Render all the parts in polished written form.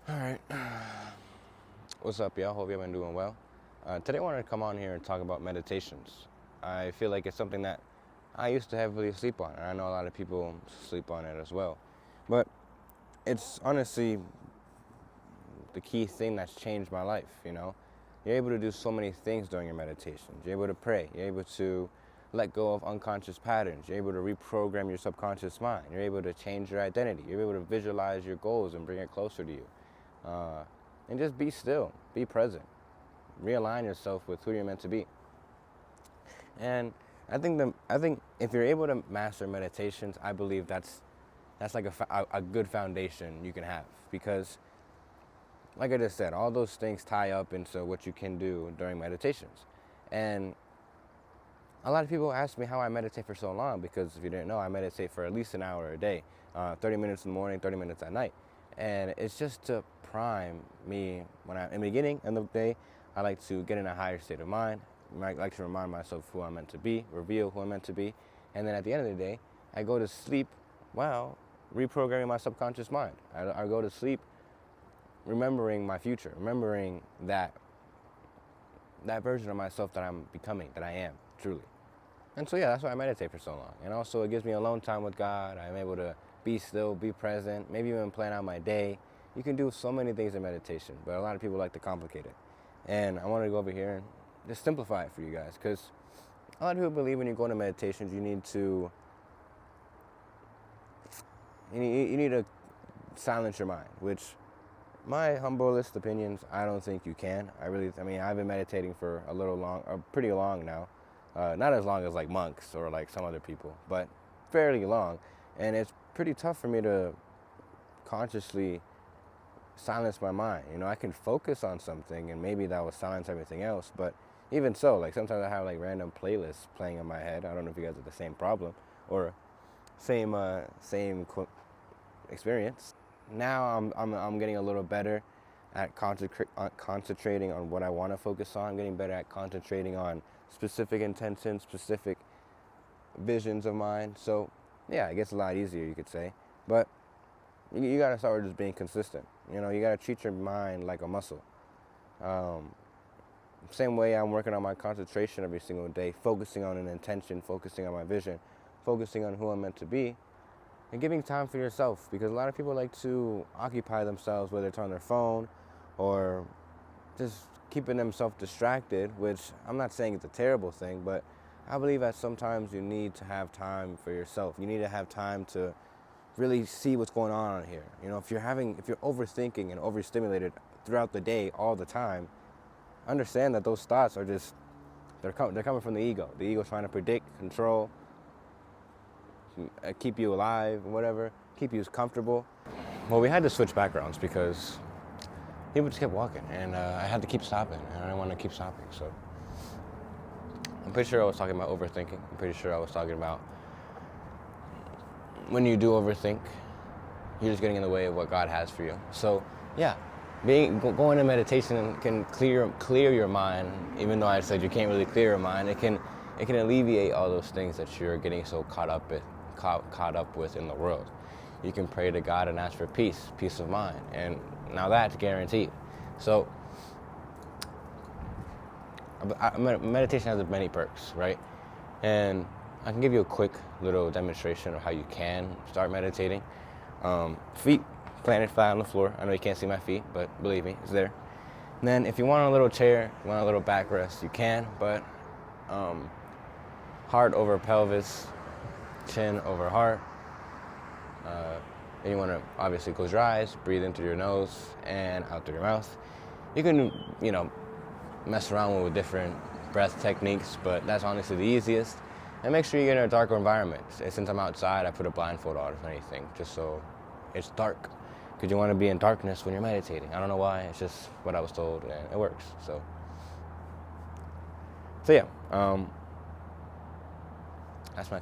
All right. What's up, y'all? Hope y'all been doing well. Today I wanted to come on here and talk about meditations. I feel like it's something that I used to heavily sleep on, and I know a lot of people sleep on it as well. But it's honestly the key thing that's changed my life, you know? You're able to do so many things during your meditations. You're able to pray. You're able to let go of unconscious patterns. You're able to reprogram your subconscious mind. You're able to change your identity. You're able to visualize your goals and bring it closer to you. Uh, and just be still, be present, realign yourself with who you're meant to be. And I think if you're able to master meditations, I believe that's like a good foundation you can have, because like I just said, all those things tie up into what you can do during meditations. And a lot of people ask me how I meditate for so long, because if you didn't know, I meditate for at least an hour a day, 30 minutes in the morning, 30 minutes at night. And it's just to prime me when in the beginning of the day. I like to get in a higher state of mind. I like to remind myself who I'm meant to be, reveal who I'm meant to be. And then at the end of the day, I go to sleep while reprogramming my subconscious mind. I go to sleep remembering my future, remembering that version of myself that I'm becoming, that I am, truly. And so yeah, that's why I meditate for so long. And also it gives me alone time with God. I'm able to be still, be present, maybe even plan out my day. You can do so many things in meditation, but a lot of people like to complicate it. And I want to go over here and just simplify it for you guys, because a lot of people believe when you go into meditations, you need to silence your mind, which my humblest opinions, I don't think you can. I mean, I've been meditating for pretty long now. Not as long as like monks or like some other people, but fairly long. And it's pretty tough for me to consciously silence my mind. You know, I can focus on something and maybe that will silence everything else. But even so, like sometimes I have like random playlists playing in my head. I don't know if you guys have the same problem or same experience. Now I'm getting a little better at concentrating on what I want to focus on. I'm getting better at concentrating on specific intentions, specific visions of mine. So yeah, it gets a lot easier, you could say. But you got to start with just being consistent. You know, you got to treat your mind like a muscle. Um, Same way I'm working on my concentration every single day, focusing on an intention, focusing on my vision, focusing on who I'm meant to be, and giving time for yourself, because a lot of people like to occupy themselves, whether it's on their phone or just keeping themselves distracted, which I'm not saying it's a terrible thing, but I believe that sometimes you need to have time for yourself. You need to have time to really see what's going on here. You know, if you're overthinking and overstimulated throughout the day all the time, understand that those thoughts are just, they're coming from the ego. The ego's trying to predict, control, keep you alive, whatever, keep you comfortable. Well, we had to switch backgrounds because people just kept walking, and I had to keep stopping, and I didn't want to keep stopping. So I'm pretty sure I was talking about overthinking. I'm pretty sure I was talking about when you do overthink, you're just getting in the way of what God has for you. So yeah, going to meditation can clear your mind. Even though I said you can't really clear your mind, it can alleviate all those things that you're getting so caught up with in the world. You can pray to God and ask for peace of mind, and now that's guaranteed. So meditation has many perks, right? And I can give you a quick little demonstration of how you can start meditating. Feet planted flat on the floor. I know you can't see my feet, but believe me, it's there. And then if you want a little chair, you want a little backrest, you can, but heart over pelvis, chin over heart. And you want to obviously close your eyes, breathe in through your nose and out through your mouth. You can, mess around with different breath techniques, but that's honestly the easiest. And make sure you get in a darker environment. Since I'm outside, I put a blindfold on, if anything, just so it's dark. Because you want to be in darkness when you're meditating. I don't know why, it's just what I was told, and it works. So yeah, that's my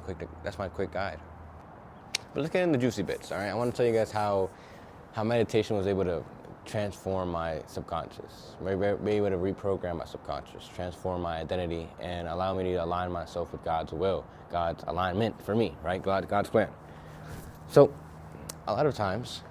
quick guide. But let's get into the juicy bits, all right? I want to tell you guys how meditation was able to transform my subconscious, be able to reprogram my subconscious, transform my identity, and allow me to align myself with God's will, God's alignment for me, right? God's plan. So, a lot of times,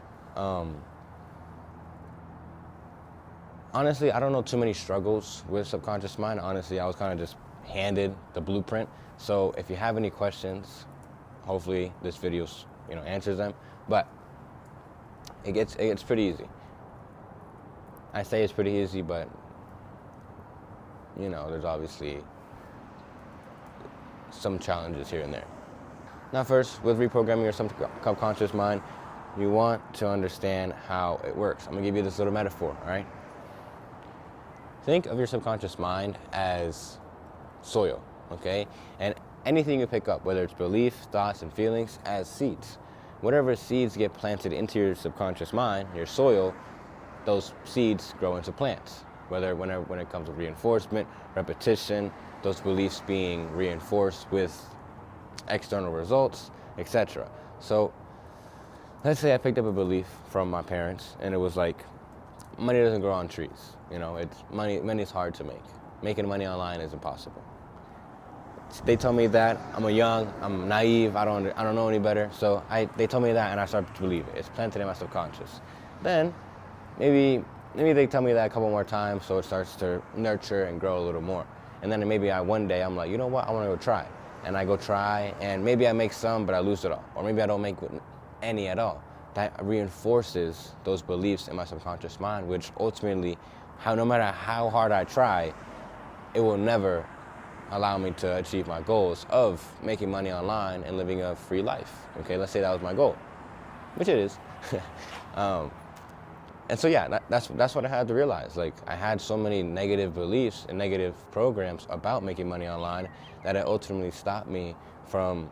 Honestly, I don't know too many struggles with subconscious mind. Honestly, I was kind of just handed the blueprint. So if you have any questions, hopefully this video, answers them. But it gets pretty easy. I say it's pretty easy, but there's obviously some challenges here and there. Now, first, with reprogramming your subconscious mind, you want to understand how it works. I'm gonna give you this little metaphor, all right? Think of your subconscious mind as soil, okay? And anything you pick up, whether it's beliefs, thoughts, and feelings, as seeds. Whatever seeds get planted into your subconscious mind, your soil, those seeds grow into plants. When it comes to reinforcement, repetition, those beliefs being reinforced with external results, etc. So, let's say I picked up a belief from my parents, and it was like, money doesn't grow on trees. It's money is hard to make. Making money online is impossible. They told me that. I'm naive, I don't know any better. So they told me that, and I started to believe it. It's planted in my subconscious. Then maybe they tell me that a couple more times, so it starts to nurture and grow a little more. And then maybe one day I'm like, you know what, I want to go try. And I go try, and maybe I make some, but I lose it all. Or maybe I don't make any at all. That reinforces those beliefs in my subconscious mind, which ultimately, no matter how hard I try, it will never allow me to achieve my goals of making money online and living a free life. Okay, let's say that was my goal, which it is. And so yeah, that's what I had to realize. Like, I had so many negative beliefs and negative programs about making money online that it ultimately stopped me from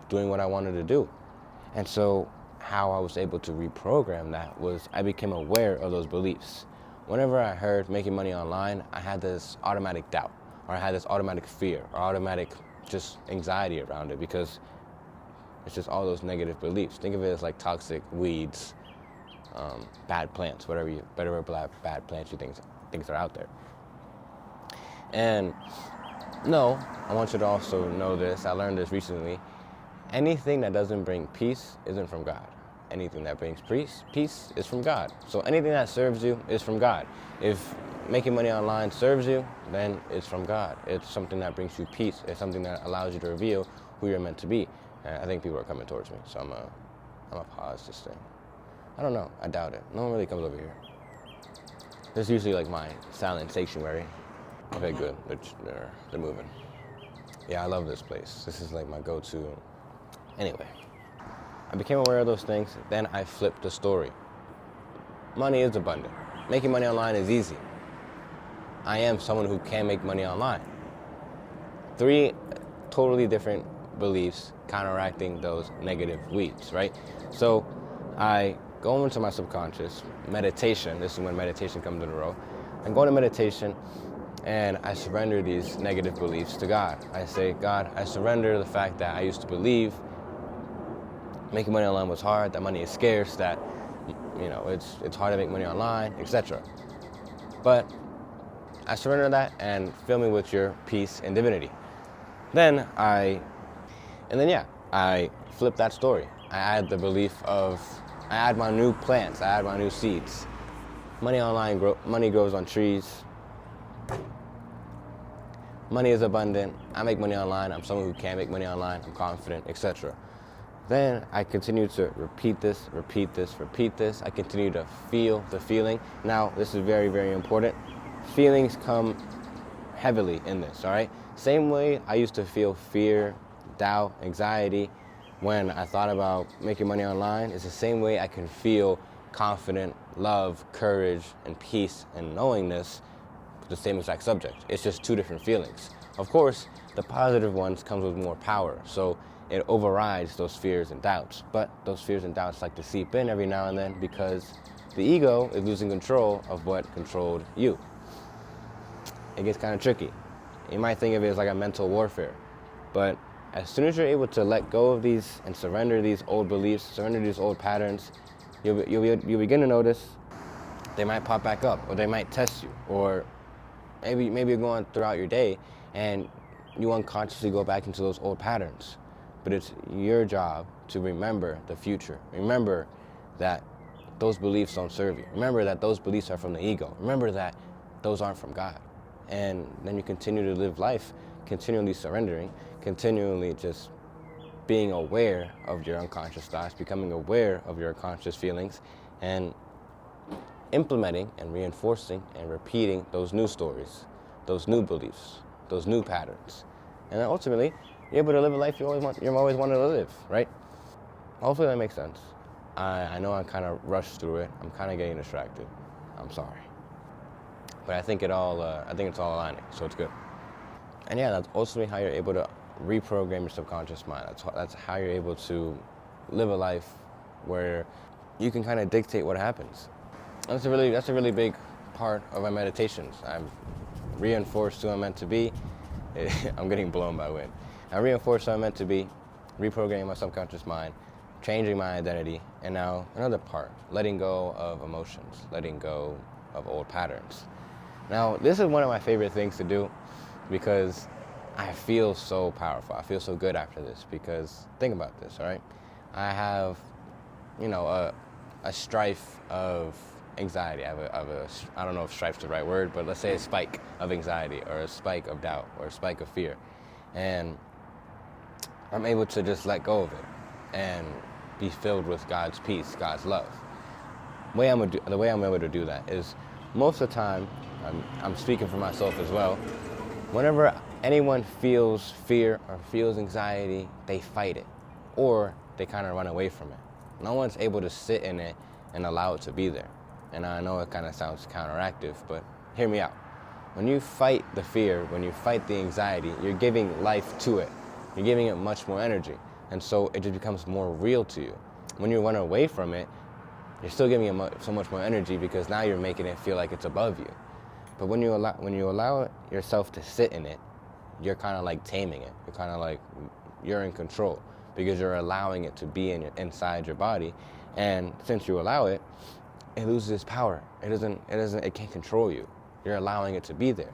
doing what I wanted to do. And so how I was able to reprogram that was I became aware of those beliefs. Whenever I heard making money online, I had this automatic doubt, or I had this automatic fear, or automatic just anxiety around it, because it's just all those negative beliefs. Think of it as like toxic weeds, bad plants, whatever bad plants you think are out there. And no, I want you to also know this. I learned this recently. Anything that doesn't bring peace isn't from God. Anything that brings peace is from God. So anything that serves you is from God. If making money online serves you, then it's from God. It's something that brings you peace. It's something that allows you to reveal who you're meant to be. And I think people are coming towards me, so I'm gonna pause this thing. I don't know. I doubt it. No one really comes over here. This is usually like my silent sanctuary. Okay, good. They're moving. Yeah, I love this place. This is like my go-to. Anyway, I became aware of those things. Then I flipped the story. Money is abundant. Making money online is easy. I am someone who can make money online. 3 totally different beliefs counteracting those negative weeds, right? So I go into my subconscious, meditation. This is when meditation comes in a row. I go into meditation and I surrender these negative beliefs to God. I say, God, I surrender the fact that I used to believe making money online was hard, that money is scarce, that it's hard to make money online, etc. But I surrender that and fill me with your peace and divinity. Then I flip that story. I add the belief I add my new plants, I add my new seeds. Money grows on trees. Money is abundant. I make money online. I'm someone who can make money online. I'm confident, etc. Then I continue to repeat this. I continue to feel the feeling. Now, this is very, very important. Feelings come heavily in this, all right? Same way I used to feel fear, doubt, anxiety when I thought about making money online, it's the same way I can feel confident, love, courage, and peace and knowingness with the same exact subject. It's just 2 different feelings. Of course, the positive ones comes with more power, so it overrides those fears and doubts. But those fears and doubts like to seep in every now and then because the ego is losing control of what controlled you. It gets kind of tricky. You might think of it as like a mental warfare, but as soon as you're able to let go of these and surrender these old beliefs, surrender these old patterns, you'll begin to notice they might pop back up, or they might test you, or maybe you're going throughout your day and you unconsciously go back into those old patterns. But it's your job to remember the future. Remember that those beliefs don't serve you. Remember that those beliefs are from the ego. Remember that those aren't from God. And then you continue to live life, continually surrendering, continually just being aware of your unconscious thoughts, becoming aware of your unconscious feelings, and implementing and reinforcing and repeating those new stories, those new beliefs, those new patterns. And then ultimately, you're able to live a life you always wanted to live, right? Hopefully that makes sense. I know I kind of rushed through it. I'm kind of getting distracted. I'm sorry. But I think it's all aligning, so it's good. And yeah, that's ultimately how you're able to reprogram your subconscious mind. That's how you're able to live a life where you can kind of dictate what happens. That's a really big part of my meditations. I'm reinforced who I'm meant to be. I'm getting blown by wind. I reinforced who I'm meant to be, reprogramming my subconscious mind, changing my identity, and now another part, letting go of emotions, letting go of old patterns. Now, this is one of my favorite things to do because I feel so powerful. I feel so good after this because think about this, all right? I have, a strife of anxiety. I don't know if strife's the right word, but let's say a spike of anxiety or a spike of doubt or a spike of fear. And I'm able to just let go of it and be filled with God's peace, God's love. The way I'm able to do that is most of the time, I'm speaking for myself as well, whenever anyone feels fear or feels anxiety, they fight it or they kind of run away from it. No one's able to sit in it and allow it to be there. And I know it kind of sounds counteractive, but hear me out. When you fight the fear, when you fight the anxiety, you're giving life to it. You're giving it much more energy. And so it just becomes more real to you. When you run away from it, you're still giving it so much more energy because now you're making it feel like it's above you. But when you allow yourself to sit in it, you're kind of like taming it. You're kind of like, you're in control because you're allowing it to be inside your body. And since you allow it, it loses its power. It can't control you. You're allowing it to be there.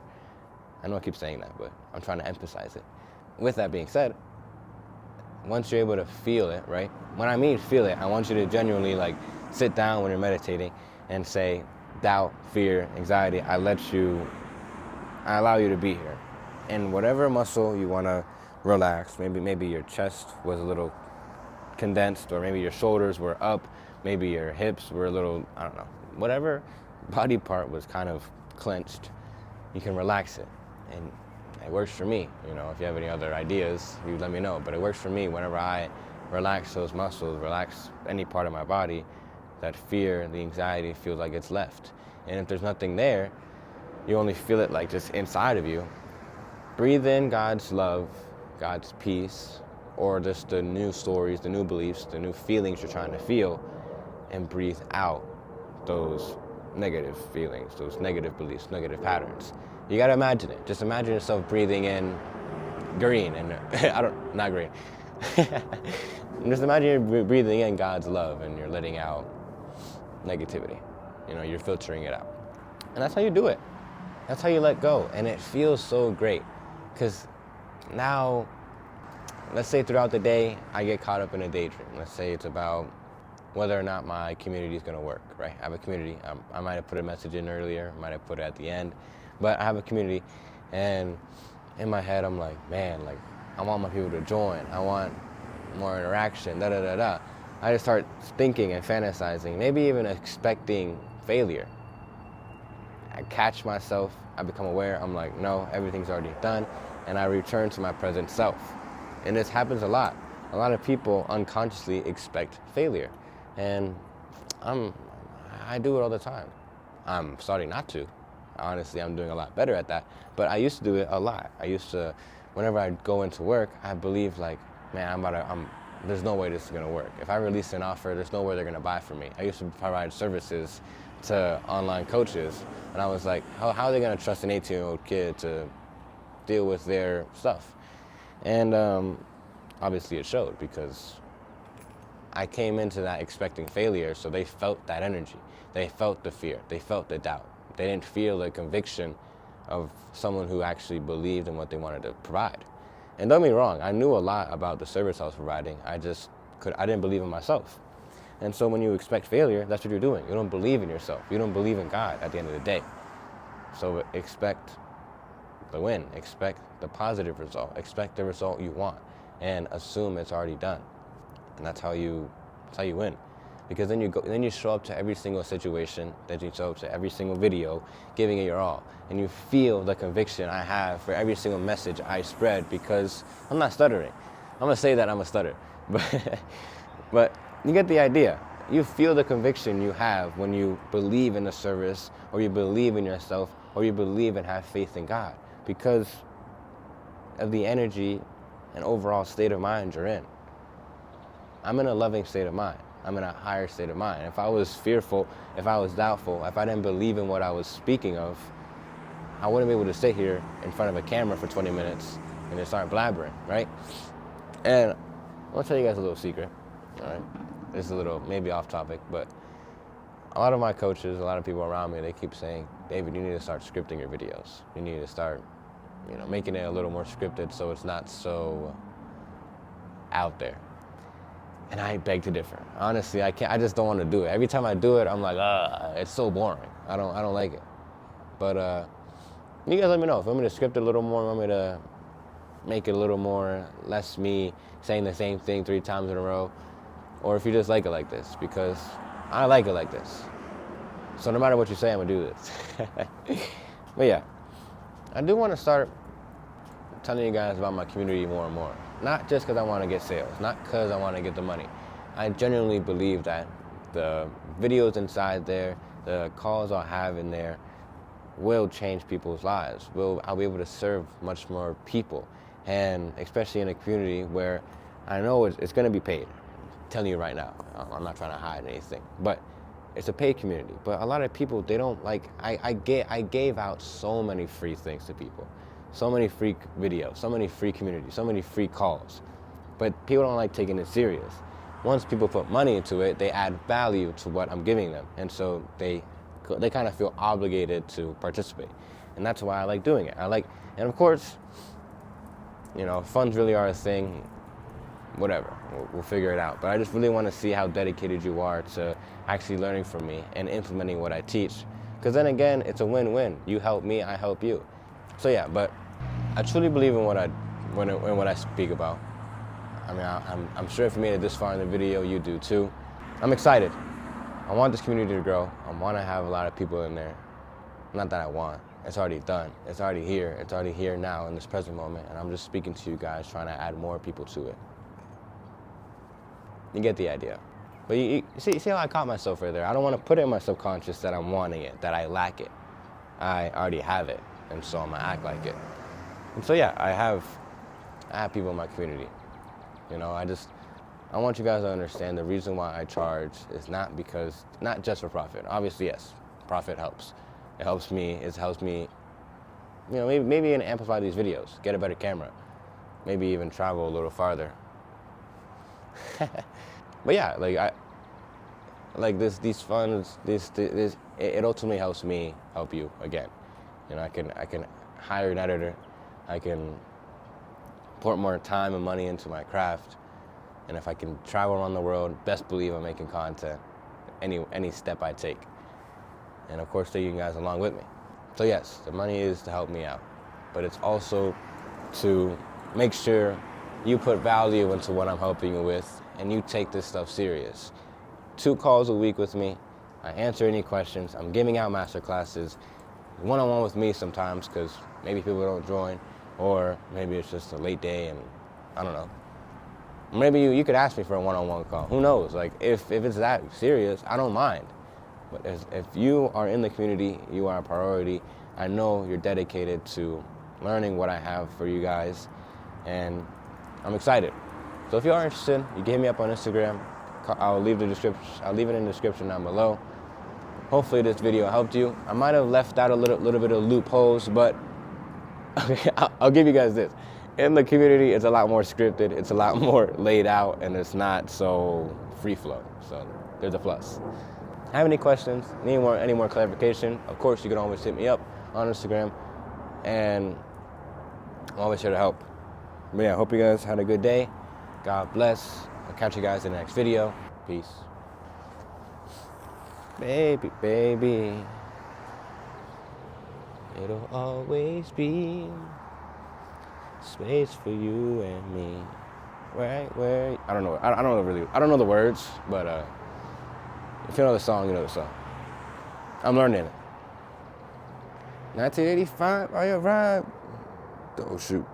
I know I keep saying that, but I'm trying to emphasize it. With that being said, once you're able to feel it, right? When I mean feel it, I want you to genuinely like sit down when you're meditating and say, doubt, fear, anxiety, I allow you to be here. And whatever muscle you want to relax, maybe your chest was a little condensed, or maybe your shoulders were up, maybe your hips were a little, I don't know, whatever body part was kind of clenched, you can relax it. And it works for me. If you have any other ideas, you let me know. But it works for me whenever I relax those muscles, relax any part of my body, that fear, the anxiety feels like it's left. And if there's nothing there, you only feel it like just inside of you. Breathe in God's love, God's peace, or just the new stories, the new beliefs, the new feelings you're trying to feel, and breathe out those negative feelings, those negative beliefs, negative patterns. You gotta imagine it. Just imagine yourself breathing in green and not green. Just imagine you're breathing in God's love and you're letting out negativity. You're filtering it out. And that's how you do it. That's how you let go. And it feels so great. Because now, let's say throughout the day, I get caught up in a daydream. Let's say it's about whether or not my community is going to work, right? I have a community. I might have put a message in earlier, might have put it at the end, but I have a community, and in my head, I'm like, man, like, I want my people to join. I want more interaction, I just start thinking and fantasizing, maybe even expecting failure. I catch myself, I become aware, I'm like, no, everything's already done, and I return to my present self. And this happens a lot. A lot of people unconsciously expect failure. And I do it all the time. I'm starting not to. Honestly, I'm doing a lot better at that. But I used to do it a lot. Whenever I go into work, I believe like, man, there's no way this is gonna work. If I release an offer, there's no way they're gonna buy from me. I used to provide services to online coaches, and I was like, how are they gonna trust an 18-year-old kid to deal with their stuff? And obviously it showed because I came into that expecting failure, so they felt that energy. They felt the fear. They felt the doubt. They didn't feel the conviction of someone who actually believed in what they wanted to provide. And don't get me wrong, I knew a lot about the service I was providing. I didn't believe in myself. And so when you expect failure, that's what you're doing. You don't believe in yourself. You don't believe in God at the end of the day. So expect the win. Expect the positive result. Expect the result you want, and assume it's already done. And that's how you win. Because then you show up to every single situation, then you show up to every single video, giving it your all. And you feel the conviction I have for every single message I spread, because I'm not stuttering. I'm gonna say that I'm a stutter, but you get the idea. You feel the conviction you have when you believe in the service, or you believe in yourself, or you believe and have faith in God, because of the energy and overall state of mind you're in. I'm in a loving state of mind. I'm in a higher state of mind. If I was fearful, if I was doubtful, if I didn't believe in what I was speaking of, I wouldn't be able to sit here in front of a camera for 20 minutes and just start blabbering, right? And I'll tell you guys a little secret, all right? This is a little, maybe off topic, but a lot of my coaches, a lot of people around me, they keep saying, David, you need to start scripting your videos. You need to start, making it a little more scripted so it's not so out there. And I beg to differ. Honestly, I can't. I just don't want to do it. Every time I do it, I'm like, it's so boring. I don't like it. But you guys let me know. If you want me to script it a little more, want me to make it a little more, less me saying the same thing 3 times in a row, or if you just like it like this, because I like it like this. So no matter what you say, I'm gonna do this. But yeah, I do want to start telling you guys about my community more and more. Not just because I want to get sales, not because I want to get the money. I genuinely believe that the videos inside there, the calls I'll have in there, will change people's lives. I'll be able to serve much more people, and especially in a community where I know it's going to be paid. I'm telling you right now, I'm not trying to hide anything, but it's a paid community. But a lot of people, they don't like. I gave out so many free things to people. So many free videos, so many free communities, so many free calls. But people don't like taking it serious. Once people put money into it, they add value to what I'm giving them. And so they kind of feel obligated to participate. And that's why I like doing it. And of course, funds really are a thing, whatever, we'll figure it out. But I just really want to see how dedicated you are to actually learning from me and implementing what I teach. Because then again, it's a win-win. You help me, I help you. So yeah, but I truly believe in what I speak about. I mean, I'm sure if you made it this far in the video, you do too. I'm excited. I want this community to grow. I want to have a lot of people in there. Not that I want. It's already done. It's already here. It's already here now in this present moment. And I'm just speaking to you guys, trying to add more people to it. You get the idea. But you see how I caught myself right there. I don't want to put it in my subconscious that I'm wanting it, that I lack it. I already have it. And so I'm gonna act like it. And so yeah, I have people in my community. I want you guys to understand the reason why I charge is not just for profit. Obviously, yes, profit helps. It helps me. It helps me, maybe even amplify these videos, get a better camera, maybe even travel a little farther. But yeah, these funds, it ultimately helps me help you again. I can hire an editor. I can put more time and money into my craft. And if I can travel around the world, best believe I'm making content any step I take. And of course, take you guys along with me. So yes, the money is to help me out. But it's also to make sure you put value into what I'm helping you with, and you take this stuff serious. 2 calls a week with me. I answer any questions. I'm giving out master classes. One-on-one with me sometimes, because maybe people don't join, or maybe it's just a late day and I don't know. Maybe you could ask me for a one-on-one call. Who knows? If it's that serious, I don't mind. But if you are in the community, you are a priority. I know you're dedicated to learning what I have for you guys, and I'm excited. So if you are interested, you can hit me up on Instagram. I'll leave it in the description down below. Hopefully this video helped you. I might have left out a little bit of loopholes, but I'll give you guys this. In the community, it's a lot more scripted, it's a lot more laid out, and it's not so free flow. So there's a plus. Have any questions, any more clarification, of course you can always hit me up on Instagram, and I'm always here to help. But yeah, I hope you guys had a good day. God bless. I'll catch you guys in the next video. Peace. Baby, baby, it'll always be space for you and me. Right where I don't know. I don't know really. I don't know the words, but if you know the song, you know the song. I'm learning it. 1985, I arrived. Oh shoot.